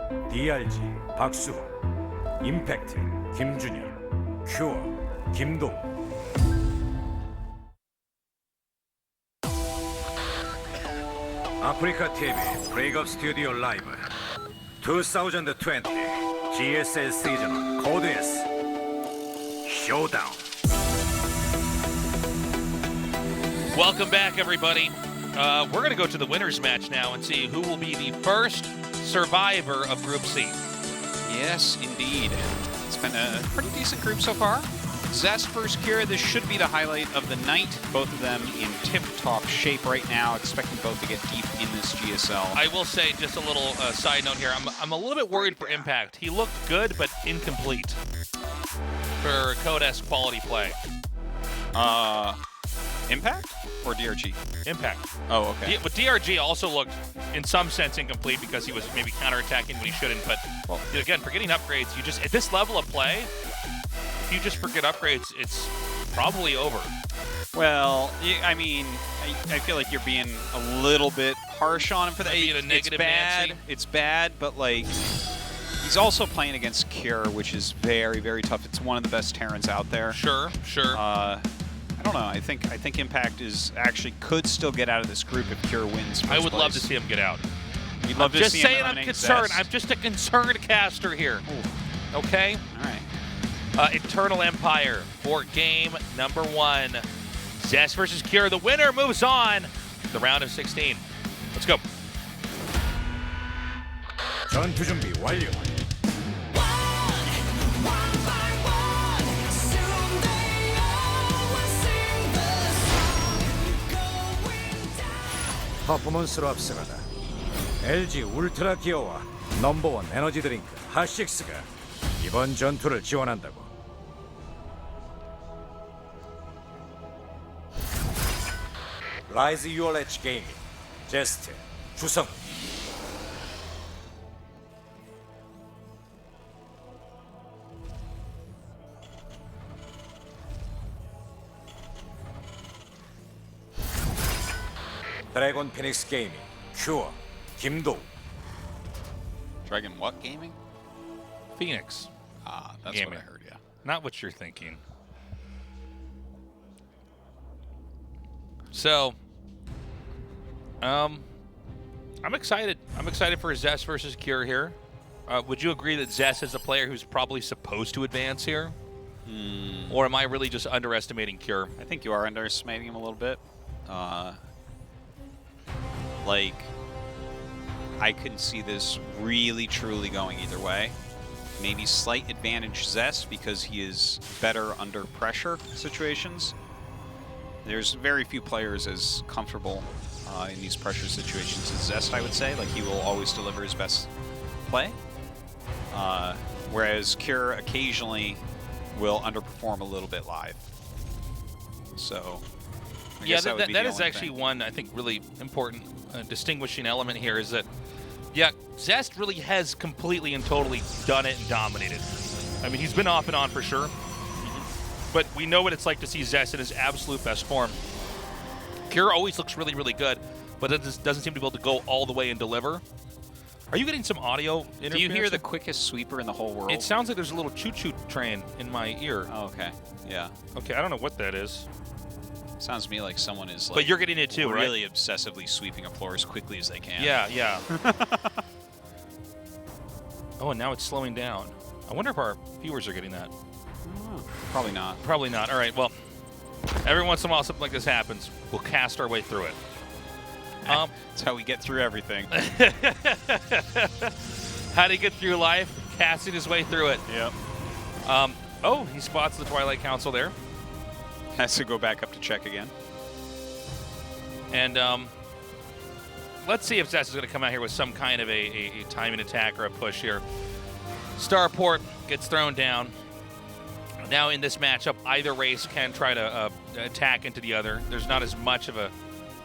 DRG 박수호, 임팩트 김준현, 큐어 김동. 아프리카 TV 브레이크업 스튜디오 라이브 2020 GSL 시즌 코드 S 쇼다운. Welcome back, everybody. We're going to go to the winners match now and see who will be the first survivor of Group C. Yes, indeed. It's been a pretty decent group so far. Zest versus Kira, this should be the highlight of the night. Both of them in tip-top shape right now, expecting both to get deep in this GSL. I will say, just a little side note here, I'm a little bit worried for Impact. He looked good, but incomplete for Code S quality play. Impact or DRG? Impact. Oh, okay. But DRG also looked, in some sense, incomplete because he was maybe counterattacking when he shouldn't. But again, for getting upgrades, you just, at this level of play, if you just forget upgrades, it's probably over. Well, I mean, I feel like you're being a little bit harsh on him for that. Being a negative it's bad. Nancy. It's bad, but like, he's also playing against Cure, which is very, very tough. It's one of the best Terrans out there. Sure. I don't know. I think Impact is actually could still get out of this group if Cure wins. I would love to see him get out. You'd love to see him saying, I'm concerned. Zest. I'm just a concerned caster here. Ooh. Okay. All right. Eternal Empire for game number 1. Zest versus Cure. The winner moves on to the round of 16. Let's go. 전투 준비 완료. 퍼포먼스로 앞서가다 LG 울트라 기어와 넘버원 에너지 드링크 핫식스가 이번 전투를 지원한다고. 라이즈 유얼 엣지 게이밍 제스트 주성. 드래곤 피닉스 게이밍 큐어 김도우. Dragon what gaming? Phoenix. Ah, that's Gaming. what I heard, yeah. Not what you're thinking. So, I'm excited. I'm excited for Zest versus Cure here. Would you agree that Zest is a player who's probably supposed to advance here? Or am I really just underestimating Cure? I think you are underestimating him a little bit. Like, I can see this really, truly going either way. Maybe slight advantage Zest because he is better under pressure situations. There's very few players as comfortable in these pressure situations as Zest, I would say. Like, he will always deliver his best play. Whereas Cure occasionally will underperform a little bit live. So, I guess that is actually one, I think, really important distinguishing element here is that, yeah, Zest really has completely and totally done it and dominated. I mean, he's been off and on for sure, but we know what it's like to see Zest in his absolute best form. Cure always looks really, really good, but it doesn't seem to be able to go all the way and deliver. Are you getting some audio interference? Do you hear the quickest sweeper in the whole world? It sounds like there's a little choo-choo train in my ear. Oh, okay. Yeah. Okay, I don't know what that is. Sounds to me like someone is, like, but you're getting it too, right? Really obsessively sweeping a floor as quickly as they can. Yeah. Oh, and now it's slowing down. I wonder if our viewers are getting that. Probably not. Probably not. All right, well, every once in a while something like this happens. We'll cast our way through it. That's how we get through everything. How to get through life, casting his way through it. Yep. Oh, he spots the Twilight Council there. Has to go back up to check again. And let's see if Zest is going to come out here with some kind of a timing attack or a push here. Starport gets thrown down. Now in this matchup, either race can try to attack into the other. There's not as much of a,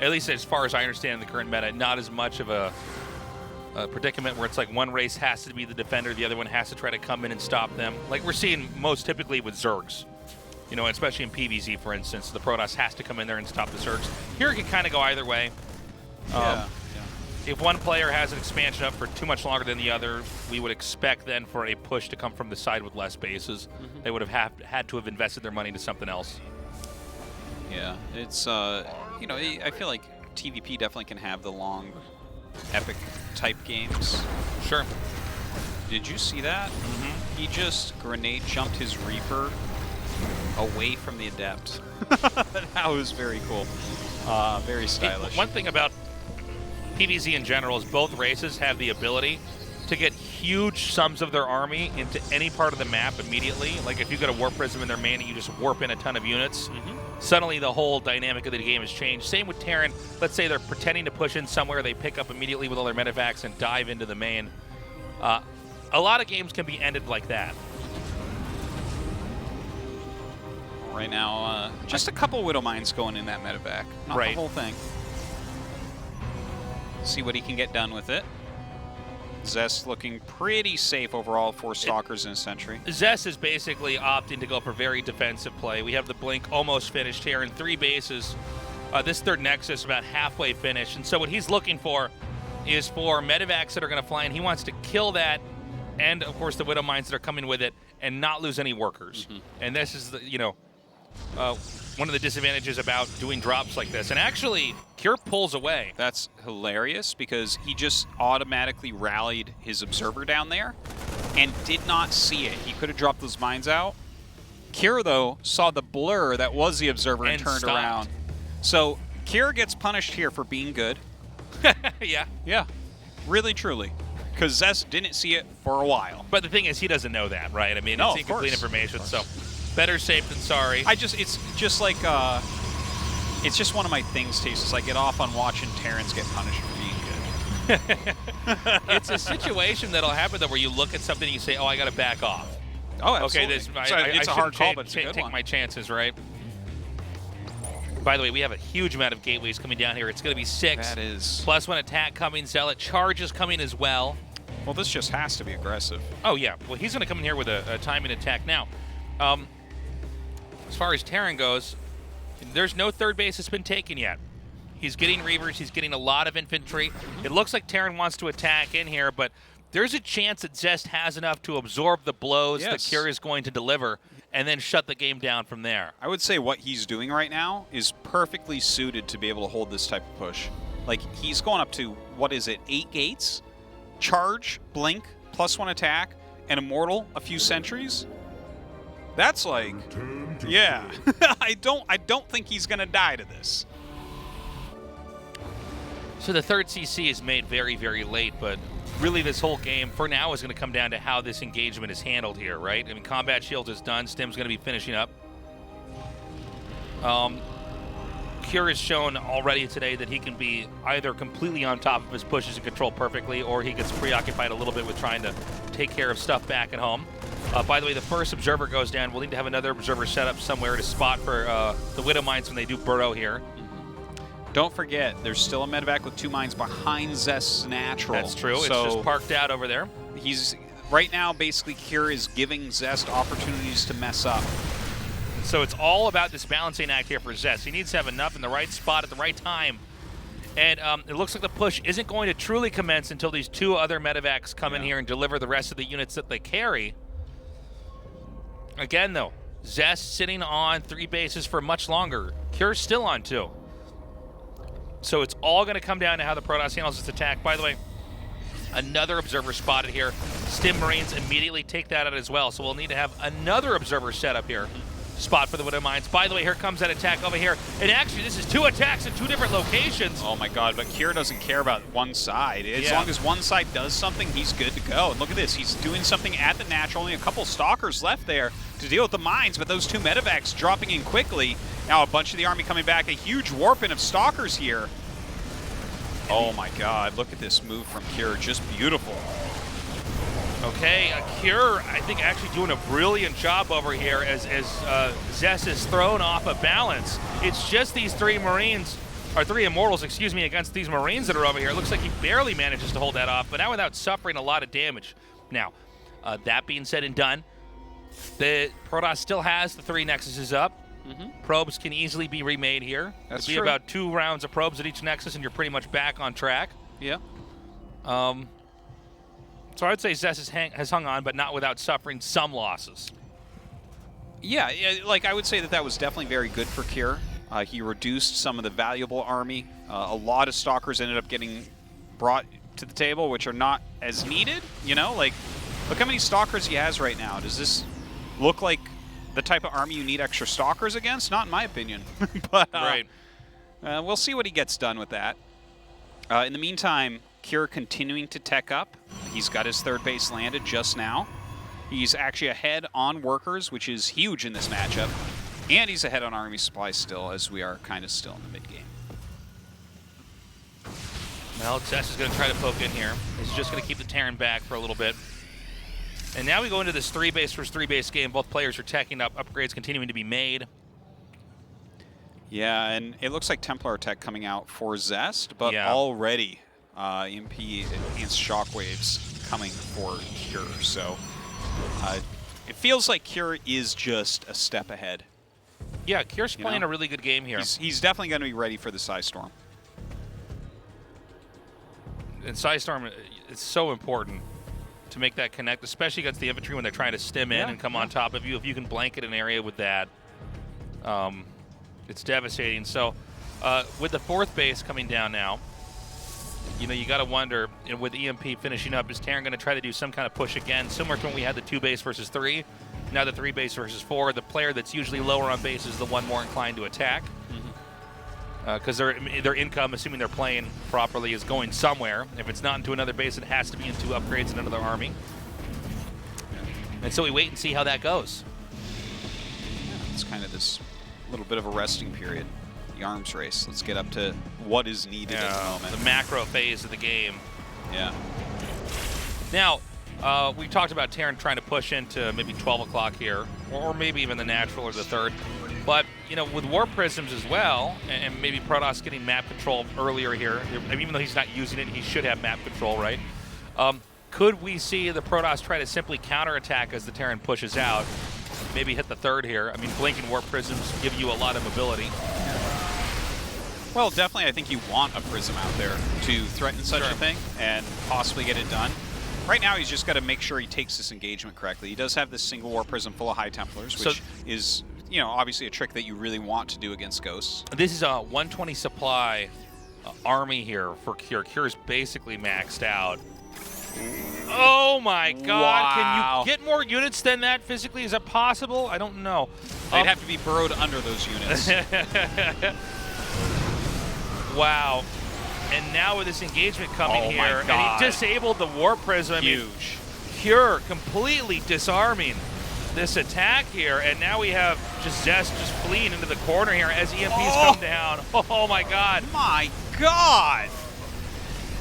at least as far as I understand the current meta, not as much of a predicament where it's like one race has to be the defender, the other one has to try to come in and stop them. Like we're seeing most typically with Zergs. You know, especially in PvZ, for instance, the Protoss has to come in there and stop the Zergs. Here it can kind of go either way. if one player has an expansion up for too much longer than the other, we would expect then for a push to come from the side with less bases. They would have had to have invested their money into something else. Yeah, it's, you know, I feel like TVP definitely can have the long, epic type games. Sure. Did you see that? He just grenade jumped his Reaper away from the Adept. That was very cool. Very stylish. One thing about PvZ in general is both races have the ability to get huge sums of their army into any part of the map immediately. Like if you got a Warp Prism in their main and you just warp in a ton of units, suddenly the whole dynamic of the game has changed. Same with Terran. Let's say they're pretending to push in somewhere, they pick up immediately with all their medevacs and dive into the main. A lot of games can be ended like that. Right now, just a couple Widow Mines going in that medevac. Not the whole thing. See what he can get done with it. Zest looking pretty safe overall, 4 Stalkers in a Sentry. Zest is basically opting to go for very defensive play. We have the Blink almost finished here in 3 bases. This third Nexus about halfway finished. And so what he's looking for is for medevacs that are going to fly in. He wants to kill that and, of course, the Widow Mines that are coming with it and not lose any workers. And this is, the, you know, one of the disadvantages about doing drops like this. And actually, Cure pulls away. That's hilarious because he just automatically rallied his Observer down there and did not see it. He could have dropped those mines out. Cure, though, saw the blur that was the Observer and turned stopped. around. So Cure gets punished here for being good. Yeah. Yeah, really, truly. Because Zest didn't see it for a while. But the thing is, he doesn't know that, right? I mean, No, it's incomplete information, so better safe than sorry. It's just like, it's just one of my things, Tastes. I get off on watching Terrans get punished for being good. It's a situation that'll happen, though, where you look at something and you say, oh, I got to back off. Oh, absolutely. Okay, it's a hard call, but it's a good take one. my chances, right? By the way, we have a huge amount of gateways coming down here. It's going to be 6. That is. +1 attack coming. Zealot charges coming as well. Well, this just has to be aggressive. Oh, yeah. Well, he's going to come in here with a timing attack. Now, as far as Terran goes, there's no third base that's been taken yet. He's getting Reavers. He's getting a lot of infantry. It looks like Terran wants to attack in here, but there's a chance that Zest has enough to absorb the blows that Cure is going to deliver and then shut the game down from there. I would say what he's doing right now is perfectly suited to be able to hold this type of push. Like, he's going up to, what is it, 8 gates? Charge, blink, +1 attack, and immortal a few sentries. That's like, yeah. I don't think he's gonna die to this. So the third CC is made very, very late, but really this whole game, for now, is going to come down to how this engagement is handled here, right? I mean, Combat Shield is done. Stim's going to be finishing up. Cure has shown already today that he can be either completely on top of his pushes and control perfectly, or he gets preoccupied a little bit with trying to take care of stuff back at home. By the way, the first Observer goes down. We'll need to have another Observer set up somewhere to spot for the Widow Mines when they do burrow here. Don't forget, there's still a medevac with 2 mines behind Zest's natural. That's true. So it's just parked out over there. He's right now, basically, Cure is giving Zest opportunities to mess up. So it's all about this balancing act here for Zest. He needs to have enough in the right spot at the right time. And it looks like the push isn't going to truly commence until these 2 other medevacs come in here and deliver the rest of the units that they carry. Again, though, Zest sitting on 3 bases for much longer. Cure's still on 2. So it's all going to come down to how the Protoss handles its attack. By the way, another Observer spotted here. Stim Marines immediately take that out as well. So we'll need to have another Observer set up here. Spot for the Widow Mines. By the way, here comes that attack over here. And actually, this is 2 attacks in 2 different locations. Oh my god, but Cure doesn't care about one side. As long as one side does something, he's good to go. And look at this, he's doing something at the natural. Only a couple Stalkers left there to deal with the mines, but those 2 medevacs dropping in quickly. Now a bunch of the army coming back. A huge warp-in of Stalkers here. Oh my god, look at this move from Cure, just beautiful. Okay, Cure, I think, actually doing a brilliant job over here as Zest is thrown off of balance. It's just these 3 Marines, or 3 Immortals, excuse me, against these Marines that are over here. It looks like he barely manages to hold that off, but not without suffering a lot of damage. Now, that being said and done, the Protoss still has the 3 Nexuses up. Probes can easily be remade here. That's It'll be true. about 2 rounds of probes at each Nexus, and you're pretty much back on track. Yeah. So I'd say Zest has hung on, but not without suffering some losses. Yeah, like I would say that was definitely very good for Cure. He reduced some of the valuable army. A lot of Stalkers ended up getting brought to the table, which are not as needed. You know, like, look how many Stalkers he has right now. Does this look like the type of army you need extra Stalkers against? Not in my opinion. But Right. we'll see what he gets done with that. In the meantime, Cure continuing to tech up. He's got his third base landed just now. He's actually ahead on workers, which is huge in this matchup. And he's ahead on army supplies still, as we are kind of still in the mid-game. Well, Zest is going to try to poke in here. He's just going to keep the Terran back for a little bit. And now we go into this 3-base versus 3-base game. Both players are teching up, upgrades continuing to be made. Yeah, and it looks like Templar tech coming out for Zest, but Yeah. already EMP enhanced shockwaves coming for Cure. So it feels like Cure is just a step ahead. Yeah, Cure's playing a really good game here. He's definitely going to be ready for the Psystorm. And Psystorm, it's so important to make that connect, especially against the infantry when they're trying to stim in and come on top of you. If you can blanket an area with that, it's devastating. So with the 4th base coming down now, you know, you got to wonder, you know, with EMP finishing up, is Terran going to try to do some kind of push again, similar to when we had the 2 base versus 3, now the 3 base versus 4. The player that's usually lower on base is the one more inclined to attack. Because their income, assuming they're playing properly, is going somewhere. If it's not into another base, it has to be into upgrades in another army. And so we wait and see how that goes. Yeah, it's kind of this little bit of a resting period. The arms race. Let's get up to what is needed at the moment. The macro phase of the game. Yeah. Now, we talked about Terran trying to push into maybe 12 o'clock here, or maybe even the natural or the 3rd. But, you know, with War Prisms as well, and maybe Protoss getting map control earlier here, I mean, even though he's not using it, he should have map control, right? Could we see the Protoss try to simply counterattack as the Terran pushes out? Maybe hit the 3rd here. I mean, blinking War Prisms give you a lot of mobility. Well, definitely I think you want a Prism out there to threaten such a thing and possibly get it done. Right now, he's just got to make sure he takes this engagement correctly. He does have this single War Prism full of High Templars, which is, you know, obviously a trick that you really want to do against Ghosts. This is a 120 supply army here for Cure. Cure's basically maxed out. Oh my God! Wow. Can you get more units than that physically? Is that possible? I don't know. They'd have to be burrowed under those units. Wow. And now with this engagement coming here, and he disabled the War Prism. Huge. I mean, Cure completely disarming this attack here, and now we have just Zest just fleeing into the corner here as EMPs come down. Oh my God. My God!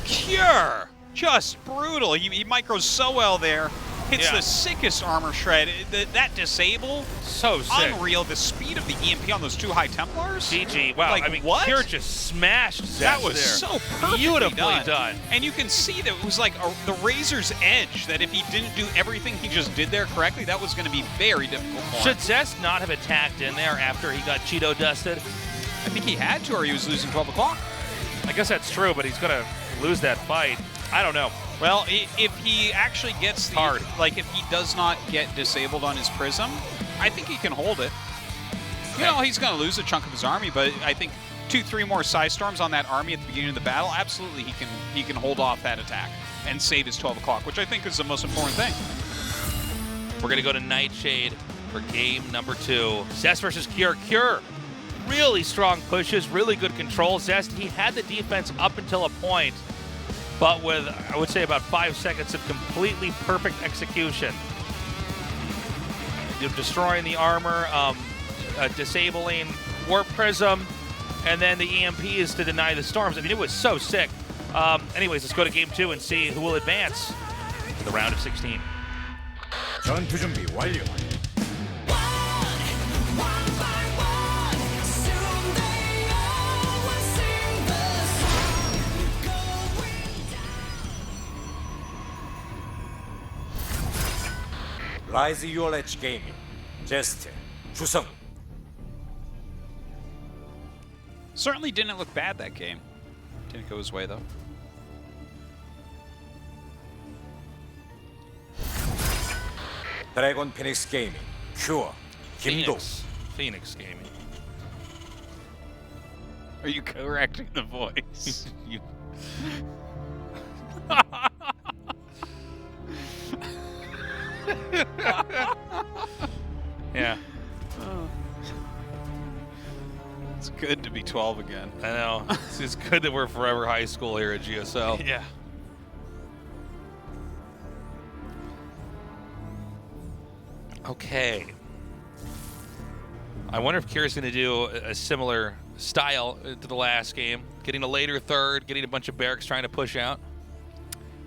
Cure! Just brutal. He micros so well there. Hits the sickest armor shred. That disable, so sick. Unreal. The speed of the EMP on those 2 High Templars. GG. Wow. Like, I mean, what? Cure just smashed Zest That was there. so perfectly Beautifully done. And you can see that it was like the razor's edge, that if he didn't do everything he just did there correctly, that was going to be very difficult for him. Should Zest not have attacked in there after he got Cheeto dusted? I think he had to, or he was losing 12 o'clock. I guess that's true, but he's going to lose that fight. I don't know. Well, if he actually gets the, like if he does not get disabled on his Prism, I think he can hold it. You know, he's going to lose a chunk of his army, but I think 2-3 more Psystorms on that army at the beginning of the battle, absolutely he can hold off that attack and save his 12 o'clock, which I think is the most important thing. We're going to go to Nightshade for game number 2. Zest versus Cure. Cure, really strong pushes, really good control. Zest, he had the defense up until a point, but with, I would say, about 5 seconds of completely perfect execution. Destroying the armor, disabling Warp Prism, and then the EMP is to deny the storms. I mean, it was so sick. Anyways, let's go to game 2 and see who will advance to the round of 16. 전투 준비 완료. Rise Your Edge Gaming, Zest, 주성. Certainly didn't look bad that game. Didn't go his way though. 드래곤 피닉스 게이밍 큐어 김도. Phoenix Gaming. Are you correcting the voice? You- yeah, It's good to be 12 again. I know. It's good that we're forever high school here at GSL. Yeah. Okay. I wonder if Kira's going to do a similar style to the last game. Getting a later third, getting a bunch of barracks trying to push out.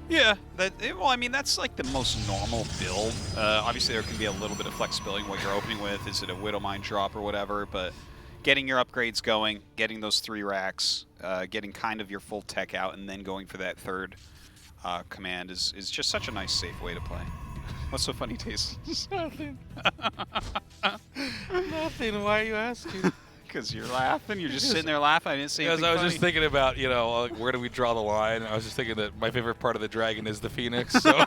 Yeah, well, I mean, that's like the most normal build. Obviously, there can be a little bit of flexibility in what you're opening with. Is it a Widow Mine drop or whatever? But getting your upgrades going, getting those 3 racks, getting kind of your full tech out, and then going for that third command is just such a nice, safe way to play. What's so funny, Taste? Nothing. Nothing. Why are you asking? Because you're laughing. You're just sitting there laughing. I didn't say anything Because I was funny. just thinking about, you know, where do we draw the line? I was just thinking that my favorite part of the dragon is the phoenix. So.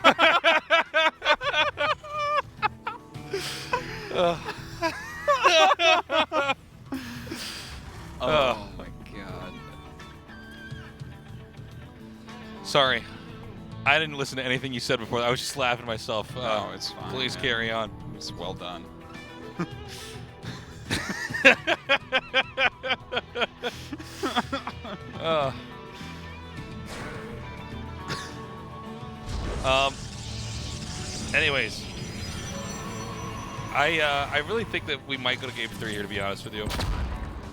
Oh my god. Sorry. I didn't listen to anything you said before. I was just laughing myself. No, it's fine. Please man. carry on. It's well done. Anyways, I really think that we might go to game 3 here, to be honest with you.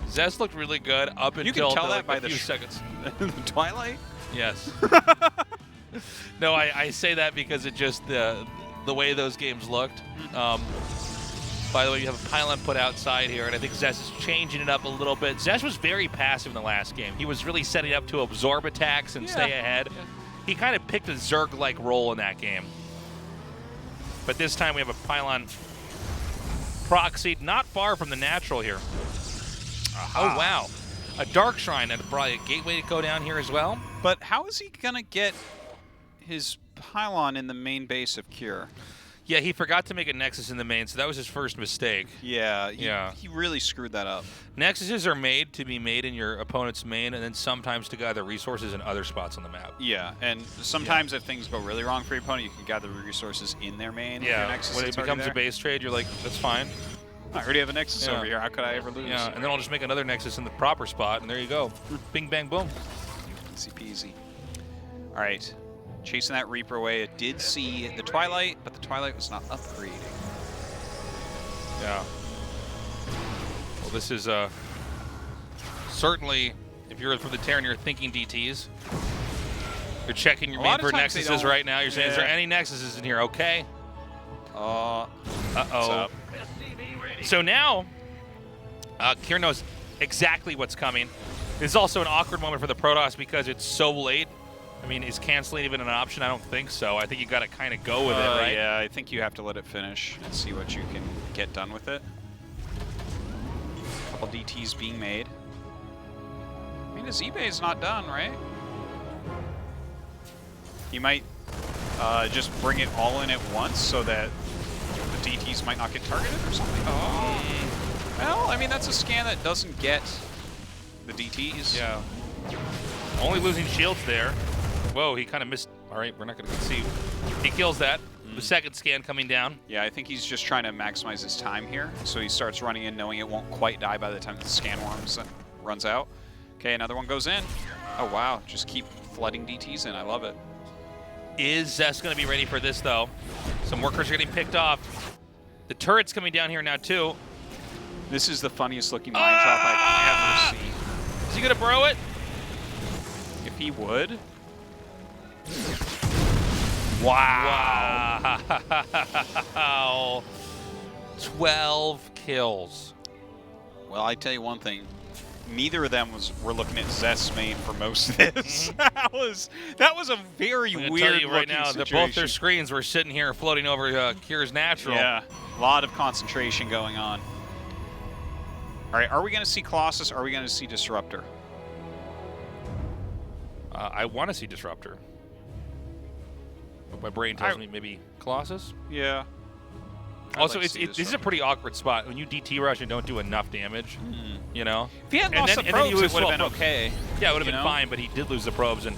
Zest looked really good up You until can tell the, that by a few the seconds. the Twilight? Yes. No, I say that because it just the way those games looked. By the way, you have a pylon put outside here, and I think Zest is changing it up a little bit. Zest was very passive in the last game. He was really setting up to absorb attacks and stay ahead. Yeah. He kind of picked a Zerg-like role in that game. But this time we have a pylon proxied not far from the natural here. Oh, wow. A Dark Shrine and probably a gateway to go down here as well. But how is he going to get his pylon in the main base of Cure? Yeah, he forgot to make a Nexus in the main, so that was his first mistake. Yeah, Yeah. He really screwed that up. Nexuses are made to be made in your opponent's main and then sometimes to gather resources in other spots on the map. Yeah, and sometimes if things go really wrong for your opponent, you can gather resources in their main. With your Nexus when it that's already becomes there. a base trade, you're like, that's fine. I already have a Nexus Yeah. over here. How could I ever lose? Yeah, and then I'll just make another Nexus in the proper spot, and there you go. Bing, bang, boom. Easy peasy. All right. Chasing that Reaper away. It did see the Twilight, but the Twilight was not upgrading. Yeah. Well, this is certainly, if you're from the Terran, you're thinking DTs. You're checking your main for Nexuses right now. You're saying, is there any Nexuses in here? Okay. Uh-oh. What's up? So now, Kier knows exactly what's coming. This is also an awkward moment for the Protoss because it's so late. I mean, is canceling even an option? I don't think so. I think you got to kind of go with it, right? Yeah, I think you have to let it finish and see what you can get done with it. A couple DTs being made. I mean, his eBay is not done, right? He might just bring it all in at once so that the DTs might not get targeted or something. Oh. Well, I mean, that's a scan that doesn't get the DTs. Yeah. Only losing shields there. Whoa, he kind of missed. All right, we're not going to concede. He kills that. The second scan coming down. Yeah, I think he's just trying to maximize his time here. So he starts running in knowing it won't quite die by the time the scan runs out. Okay, another one goes in. Oh, wow. Just keep flooding DTs in. I love it. Is Zest going to be ready for this, though? Some workers are getting picked off. The turret's coming down here now, too. This is the funniest looking mine drop I've ever seen. Is he going to bro it? If he would. Wow. 12 kills. Well, I tell you one thing. Neither of them were looking at Zest's main for most of this. that was a very I'm weird tell you right now situation. that both their screens were sitting here floating over Kier's natural. Yeah, a lot of concentration going on. All right, are we going to see Colossus? Or are we going to see Disruptor? I want to see Disruptor. But my brain tells me maybe Colossus? Yeah. Also, like to see this is a pretty awkward spot when you DT rush and don't do enough damage. You know. If he hadn't And lost then- the and then probes, you it lose would have 12 been probes. okay. Yeah, it would have you been know? fine, but he did lose the probes, and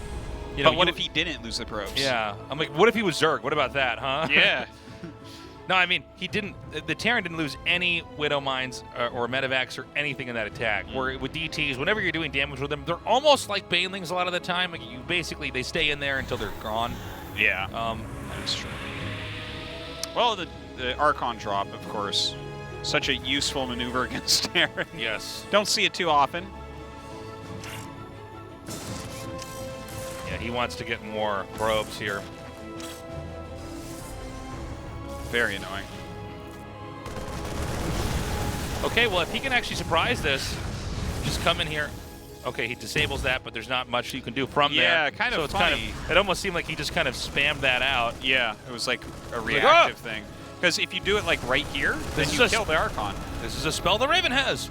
you know. But what if he didn't lose the probes? Yeah, I'm like, what if he was Zerg? What about that, huh? Yeah. No, I mean, he didn't. The Terran didn't lose any Widow Mines or Medivacs or anything in that attack. Where with DTs, whenever you're doing damage with them, they're almost like Banelings a lot of the time. Like you basically, they stay in there until they're gone. Yeah. That's true. Well, the Archon drop, of course, such a useful maneuver against Terran. Yes. Don't see it too often. Yeah, he wants to get more probes here. Very annoying. Okay, well, if he can actually surprise this, just come in here. Okay, he disables that, but there's not much you can do from there. Yeah, kind of so it's funny. it almost seemed like he just kind of spammed that out. Yeah, it was like a Like, reactive thing. Because if you do it like right here, then This you is a- kill the Archon. This is a spell the Raven has.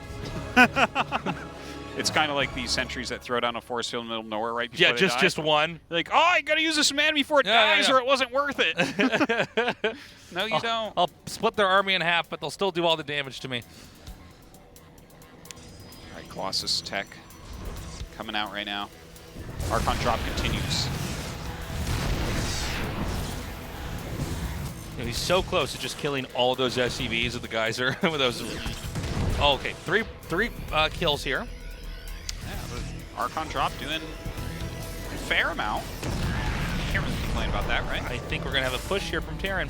It's kind of like these sentries that throw down a force field in the middle of nowhere right before Yeah, they just die. just one. Like, oh, I gotta use this man before it Yeah, dies, yeah. or it wasn't worth it. No, you don't. I'll split their army in half, but they'll still do all the damage to me. All right, Colossus tech coming out right now. Archon drop continues. You know, he's so close to just killing all of those SCVs with the geyser. With those. Oh, okay, three kills here. Yeah, the Archon drop doing a fair amount. Can't really complain about that, right? I think we're gonna have a push here from Terran.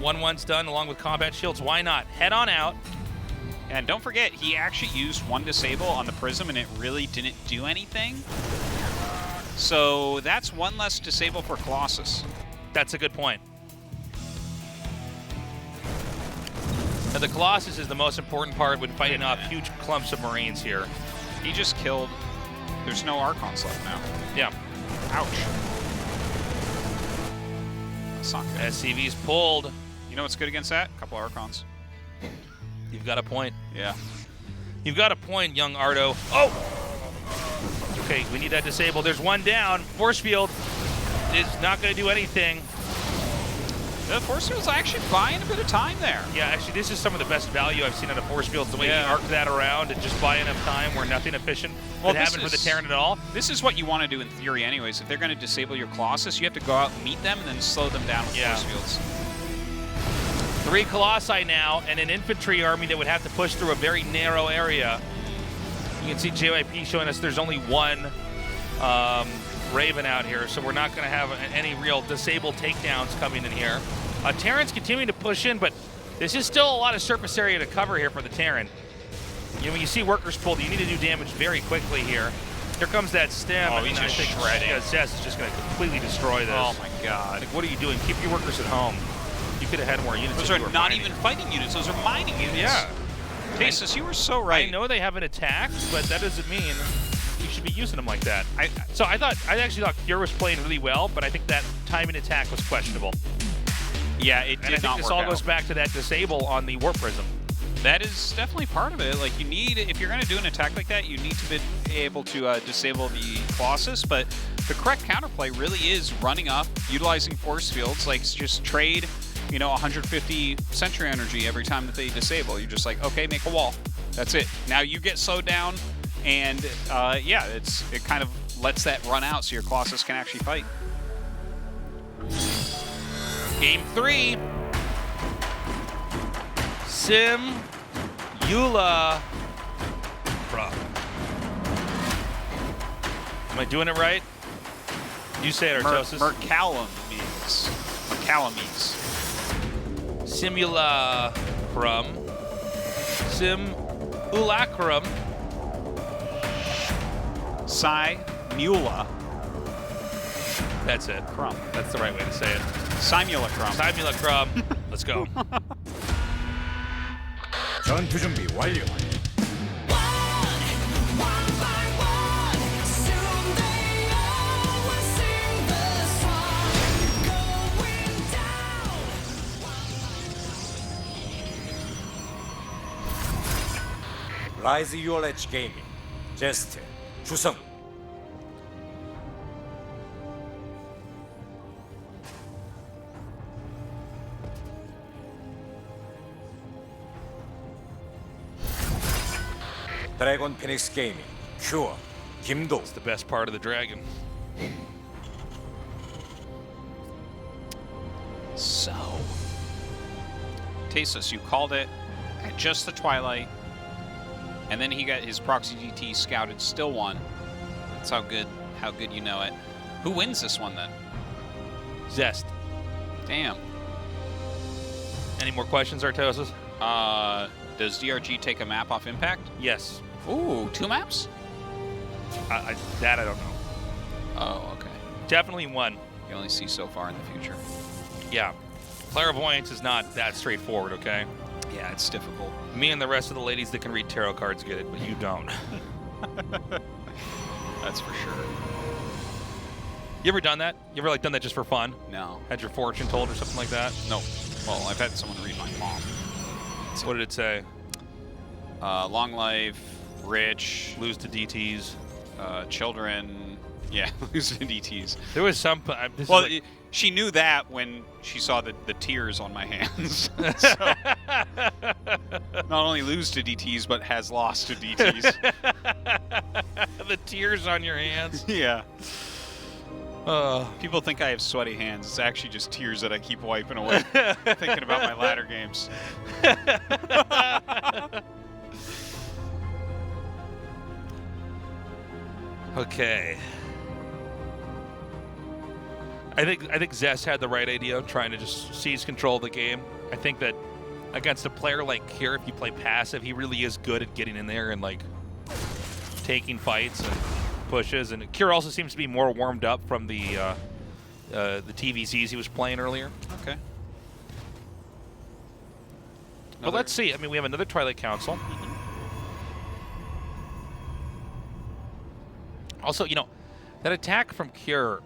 1-1's done along with combat shields. Why not? Head on out. And don't forget, he actually used one disable on the Prism, and it really didn't do anything. So that's one less disable for Colossus. That's a good point. Now, the Colossus is the most important part when fighting off huge clumps of Marines here. He just killed. There's no Archons left now. Yeah. Ouch. That's not good. SCV's pulled. You know what's good against that? A couple Archons. You've got a point. Yeah. You've got a point, young Ardo. Oh! Okay, we need that disabled. There's one down. Force field is not going to do anything. The force field's actually buying a bit of time there. Yeah, actually, this is some of the best value I've seen out of force fields. The way he arced that around and just buy enough time where nothing efficient could happen for the Terran at all. This is what you want to do in theory anyways. If they're going to disable your Colossus, you have to go out and meet them and then slow them down with force fields. 3 Colossi now, and an infantry army that would have to push through a very narrow area. You can see JYP showing us there's only one Raven out here, so we're not going to have any real disabled takedowns coming in here. Terran's continuing to push in, but this is still a lot of surface area to cover here for the Terran. You know, when you see workers pulled, you need to do damage very quickly here. Here comes that stem. Oh, he's just shredding. Zest is just going to completely destroy this. Oh my god. Like, what are you doing? Keep your workers at home. You could have had more units. Those if you are were not mining. even fighting units. Those are mining units. Yeah. Tasus, you were so right. I know they haven't attacked, but that doesn't mean you should be using them like that. I actually thought Cure was playing really well, but I think that timing attack was questionable. Yeah, it And I did think not this work all out. goes back to that disable on the Warp Prism. That is definitely part of it. Like, you need, if you're going to do an attack like that, you need to be able to disable the Colossus, but the correct counterplay really is running up, utilizing force fields, like just trade, you know, 150 Sentry energy every time that they disable. You're just like, okay, make a wall. That's it. Now you get slowed down, and yeah, it kind of lets that run out so your Colossus can actually fight. Game 3. Sim Eula. Bruh. Am I doing it right? You say it, Artosis. Mercalames. Simulacrum. Simulacrum. Simula. That's it. Crumb. That's the right way to say it. Simulacrum. Simulacrum. Let's go. 전투 준비 완료. Rise Your Edge Gaming, Zest, 주성. 드래곤 피닉스 게이밍 큐어 김도. It's the best part of the dragon. So, Tasos, you called it at just the twilight, and then he got his proxy GT scouted, still won. That's how good you know it. Who wins this one then? Zest. Damn. Any more questions, Artosis? Does DRG take a map off Impact? Yes. Ooh, 2 maps? That I don't know. Oh, okay. Definitely one. You only see so far in the future. Yeah. Clairvoyance is not that straightforward, okay? Yeah, it's difficult. Me and the rest of the ladies that can read tarot cards get it, but you don't. That's for sure. You ever done that? You ever like done that just for fun? No. Had your fortune told or something like that? No. Well, I've had someone read my palm. What did it say? Long life, rich, Lose to DTs. children. Yeah, lose to DTs. There was some. Well, she knew that when she saw the tears on my hands. So, not only lose to DTs, but has lost to DTs. The tears on your hands. Yeah. People think I have sweaty hands. It's actually just tears that I keep wiping away, thinking about my ladder games. Okay. I think Zest had the right idea of trying to just seize control of the game. I think that against a player like Kier, if you play passive, he really is good at getting in there and like taking fights and pushes. And Kier also seems to be more warmed up from the TVCs he was playing earlier. Okay. But let's see. I mean, we have another Twilight Council. Also, you know, that attack from Kier,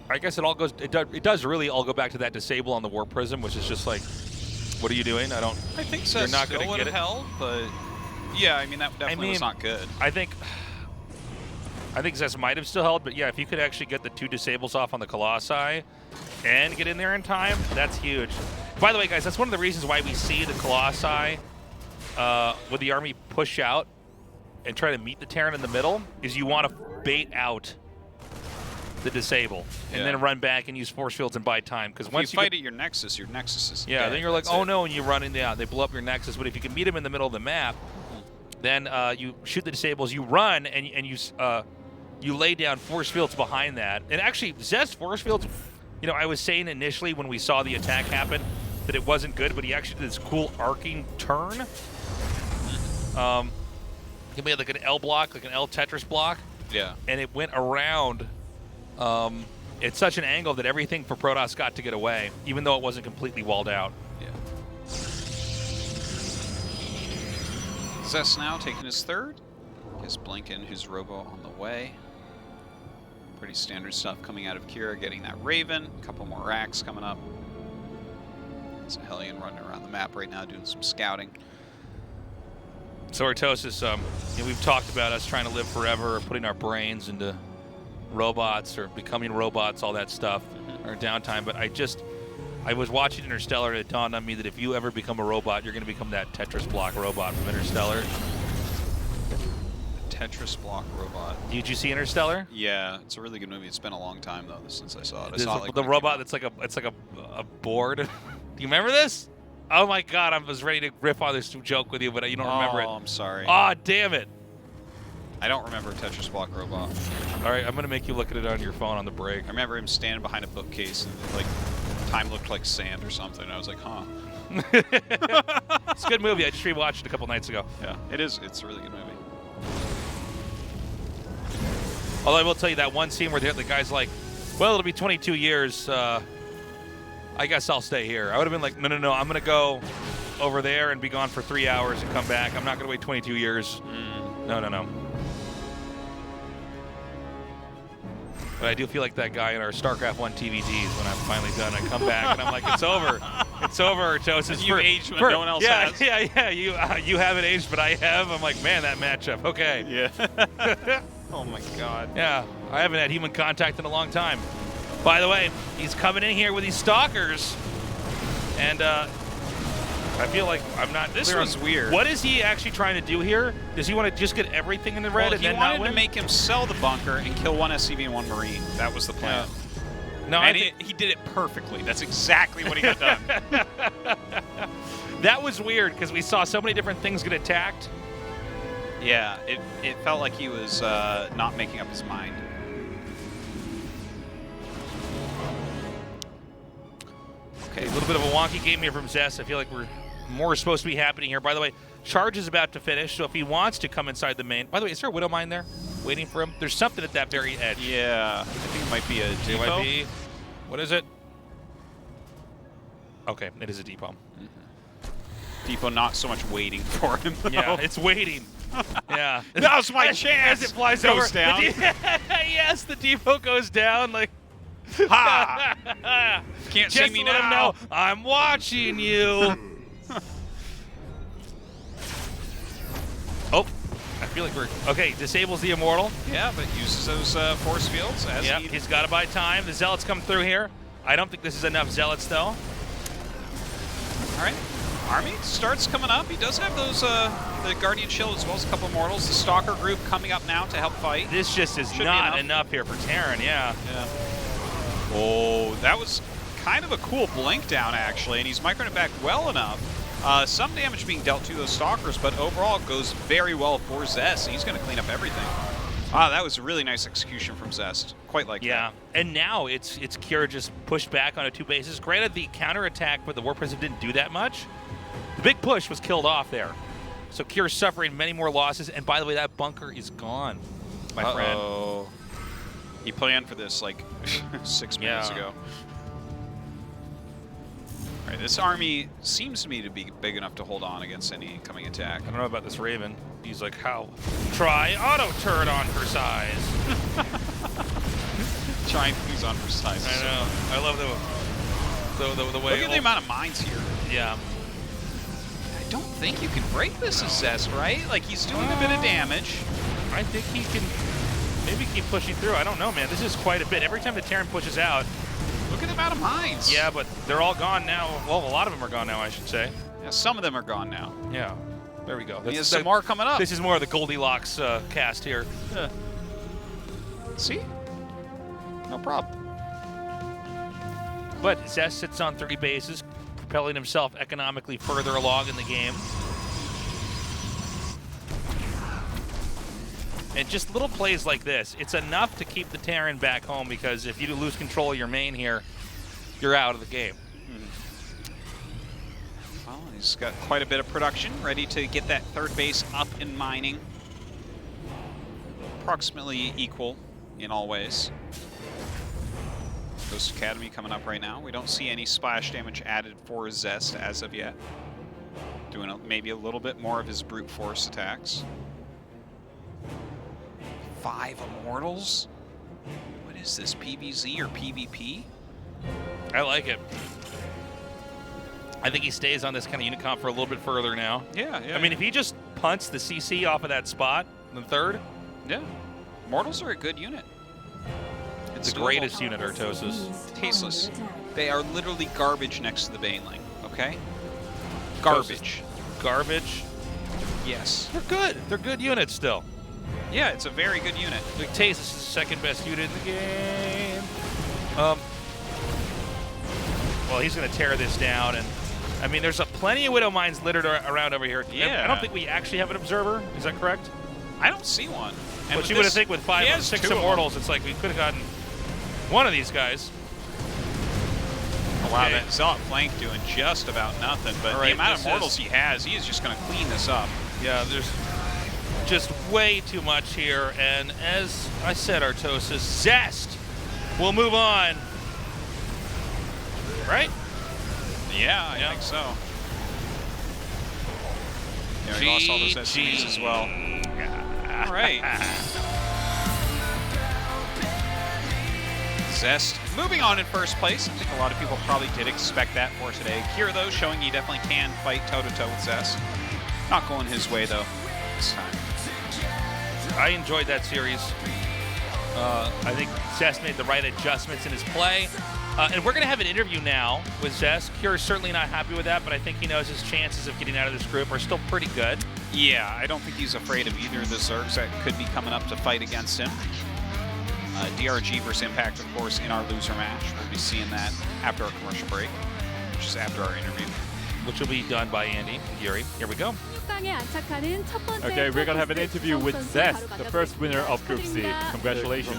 I guess it all goes. It does really all go back to that disable on the Warp Prism, which is just like, what are you doing? I think you're not going to would get have it. held, but yeah, I mean that definitely was not good. I think Zest might have still held, but yeah, if you could actually get the 2 disables off on the Colossi and get in there in time, that's huge. By the way, guys, that's one of the reasons why we see the Colossi with the army push out and try to meet the Terran in the middle, is you want to bait out the disable and then run back and use force fields and buy time. Because once you fight at your Nexus is dead. then you're like, oh no, and you run in the they blow up your Nexus. But if you can meet them in the middle of the map, then you shoot the disables, you run, and you lay down force fields behind that. And actually, Zest force fields, you know, I was saying initially when we saw the attack happen that it wasn't good, but he actually did this cool arcing turn. We had like an L block, like an L Tetris block. Yeah. And it went around at such an angle that everything for Protoss got to get away, even though it wasn't completely walled out. Yeah. Zest now taking his 3rd. His Blinken, his Robo on the way. Pretty standard stuff coming out of Kira, getting that Raven. A couple more racks coming up. There's a Hellion running around the map right now doing some scouting. So Artosis, you know, we've talked about us trying to live forever, or putting our brains into robots, or becoming robots, all that stuff, or downtime. But I was watching Interstellar, and it dawned on me that if you ever become a robot, you're going to become that Tetris block robot from Interstellar. Tetris block robot. Did you see Interstellar? Yeah, it's a really good movie. It's been a long time though since I saw it. There's I saw it like the when it came robot out. that's like a board. Do you remember this? Oh my God, I was ready to riff on this joke with you, but you don't remember it. Oh, I'm sorry. Oh, damn it. I don't remember Tetris block robot. All right, I'm going to make you look at it on your phone on the break. I remember him standing behind a bookcase and like time looked like sand or something. I was like, huh. It's a good movie. I just rewatched it a couple nights ago. Yeah, it is. It's a really good movie. Although I will tell you that one scene where the guy's like, well, it'll be 22 years. I guess I'll stay here. I would have been like, no, I'm going to go over there and be gone for 3 hours and come back. I'm not going to wait 22 years. No. But I do feel like that guy in our StarCraft 1 TVDs when I'm finally done. I come back and I'm like, it's over. It's over, Artosis. You aged when no one else has. Yeah. You haven't aged, but I have. I'm like, man, that matchup. Okay. Yeah. Oh, my God. Yeah, I haven't had human contact in a long time. By the way, he's coming in here with these stalkers, and I feel like I'm not. This clear on was weird. What is he actually trying to do here? Does he want to just get everything in the red Well, and he then not wanted win? to make him sell the bunker and kill one SCV and one Marine. That was the plan. No, And he did it perfectly. That's exactly what he got done. that was weird because we saw so many different things get attacked. Yeah, it felt like he was not making up his mind. Okay, a little bit of a wonky game here from Zest. I feel like more is supposed to be happening here. By the way, Charge is about to finish, so if he wants to come inside the main. By the way, is there a Widow Mine there waiting for him? There's something at that very edge. Yeah, I think it might be a depot. JYP. What is it? Okay, it is a depot. Depot not so much waiting for him. Yeah, it's waiting. Yeah. Now's my chance. As it flies Goes over. down. Yes, the depot goes down. Like, ha! Can't see just me to let him now. know, I'm watching you. Oh, I feel like we're okay. Disables the Immortal. Yeah, but uses those force fields as Yeah, he. he's got to buy time. The Zealots come through here. I don't think this is enough Zealots though. All right. Army starts coming up. He does have those the Guardian Shield as well as a couple of Mortals. The Stalker group coming up now to help fight. This just is Should not be enough here for Terran. Yeah. Yeah. Oh, that was kind of a cool blink down actually, and he's microing it back well enough. Some damage being dealt to those Stalkers, but overall it goes very well for Zest. He's going to clean up everything. Wow, that was a really nice execution from Zest. Quite like that. Yeah, and now it's Kira just pushed back onto 2 bases. Granted, the counterattack for the War Prism didn't do that much. The big push was killed off there. So Kira's suffering many more losses, and by the way, that bunker is gone, my friend. He planned for this like 6 minutes Yeah. ago. All right, this army seems to me to be big enough to hold on against any incoming attack. I don't know about this Raven. He's like, how? Try auto turret on for size. Giant who's on for size. I know. I love the way. Look at the amount of mines here. Yeah. I don't think you can break this as Zest, right? Like, he's doing a bit of damage. I think he can maybe keep pushing through. I don't know, man. This is quite a bit. Every time the Terran pushes out. Look at the amount of mines. Yeah, but they're all gone now. Well, a lot of them are gone now, I should say. Yeah, some of them are gone now. Yeah. There we go. He has some more coming up. This is more of the Goldilocks cast here. See? No problem. But Zest sits on 3 bases, propelling himself economically further along in the game. And just little plays like this, it's enough to keep the Terran back home, because if you lose control of your main here, you're out of the game. Well, he's got quite a bit of production, ready to get that 3rd base up and mining. Approximately equal in all ways. Ghost Academy coming up right now. We don't see any splash damage added for Zest as of yet. Doing maybe a little bit more of his brute force attacks. 5 Immortals? What is this, PvZ or PvP? I like it. I think he stays on this kind of unit comp for a little bit further now. Yeah. I mean, if he just punts the CC off of that spot in the 3rd, yeah. Mortals are a good unit. it's the greatest unit, Artosis. Tasteless. They are literally garbage next to the Baneling, okay? Garbage. Garbage. Yes. They're good. They're good units still. Yeah, it's a very good unit. Like, Tasteless is the 2nd best unit in the game. Well, he's going to tear this down, and I mean, there's plenty of Widow Mines littered around over here. Yeah. I don't think we actually have an observer. Is that correct? I don't see one. And But you would think with 5 or 6 Immortals, it's like we could have gotten one of these guys. Oh, wow, Okay. that Zealot flank doing just about nothing, but All right, the amount of this Mortals is- he has, he is just going to clean this up. Yeah, there's just way too much here, and as I said, Artosis, Zest will move on. Right? Yeah, I Yeah. think so. Yeah, he lost all those SCVs as well. All right. Zest moving on in 1st place. I think a lot of people probably did expect that for today. Kira, though, showing he definitely can fight toe-to-toe with Zest. Not going his way, though, this time. I enjoyed that series. I think Zest made the right adjustments in his play. And we're going to have an interview now with Zest. Kira's certainly not happy with that, but I think he knows his chances of getting out of this group are still pretty good. Yeah, I don't think he's afraid of either of the Zergs that could be coming up to fight against him. DRG versus Impact, of course, in our loser match. We'll be seeing that after our commercial break, which is after our interview. Which will be done by Andy Yuri. Here we go. Okay, we're going to have an interview with Zest, the first winner of Group C. Congratulations.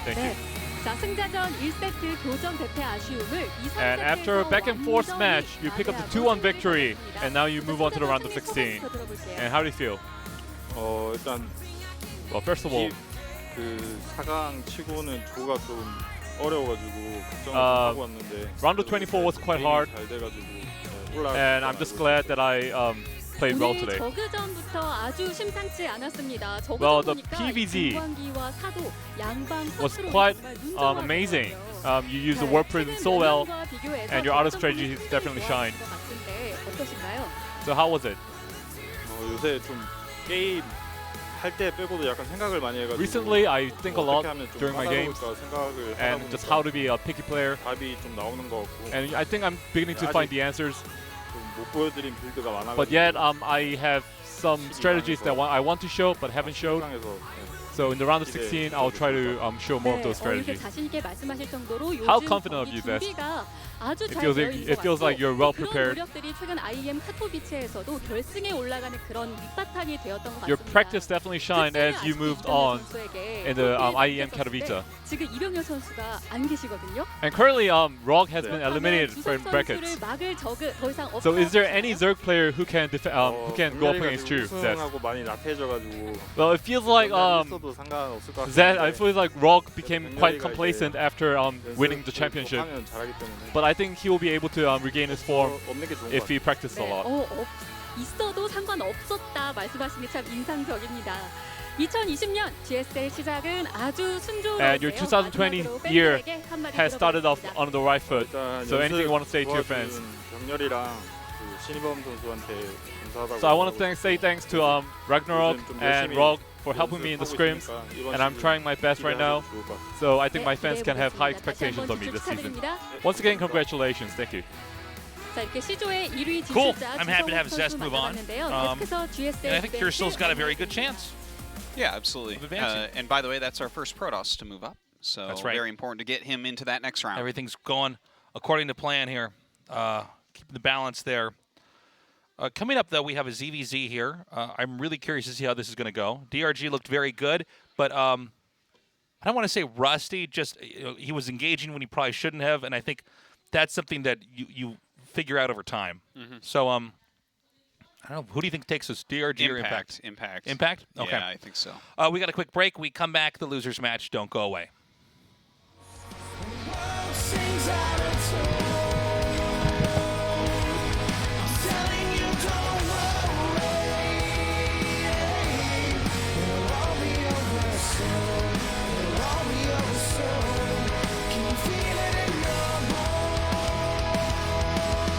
Thank you. And after a back and forth match, you pick up the 2-1 victory, and now you move on to the round of 16. And how do you feel? 일단 Well, first of all, 그 4강 치고는 조가 좀 어려워가지고 걱정을 하고 왔는데 round of 24 was quite hard, 잘 돼가지고 and I'm just glad that I played well today. Well, the PVZ was quite amazing. You used the warp prism so well, and your auto strategy definitely shined. So how was it? 요새 좀 게임 할 때 빼고도 약간 생각을 많이 해가지고 Recently, I think a lot during my games, 생각을 하다 and just how to be a picky player. 답이 좀 나오는 것 같고 And I think I'm beginning to find the answers. 못 보여드린 빌드가 많아가지고 But yet, I have some strategies that I want to show but haven't showed. So in the round of 16, I'll try to show more of those strategies. How confident of you, Zest? It feels like you're well prepared. Your practice definitely shined as you moved on in the IEM Katowice. And currently, Rog has been eliminated from brackets. So is there any Zerg player who can go up against you, Zest? Well, it feels like I feel like Rog became quite complacent after winning the championship. But I think he will be able to regain his form if he practices a lot. 있어도 상관없었다 말씀하신 게 참 인상적입니다. 2020년 GSL 시작은 아주 순조로웠어요. And your 2020 year has started off on the right foot. So anything you want to say to your fans? So I want to say thanks to Ragnarok and Rog for helping me in the scrims, and I'm trying my best right now. So I think my fans can have high expectations of me this season. Once again, congratulations. Thank you. Cool. I'm happy to have Zest move on. And I think Kirstle's got a very good chance. Yeah, absolutely. And by the way, that's our first Protoss to move up. So that's right. Very important to get him into that next round. Everything's going according to plan here. Keeping the balance there. Coming up, though, we have a ZVZ here. I'm really curious to see how this is going to go. DRG looked very good, but I don't want to say rusty. Just he was engaging when he probably shouldn't have, and I think that's something that you figure out over time. So I don't know. Who do you think takes us, DRG or Impact? Impact. Impact? Okay. Yeah, I think so. We got a quick break. We come back. The losers match. Don't go away.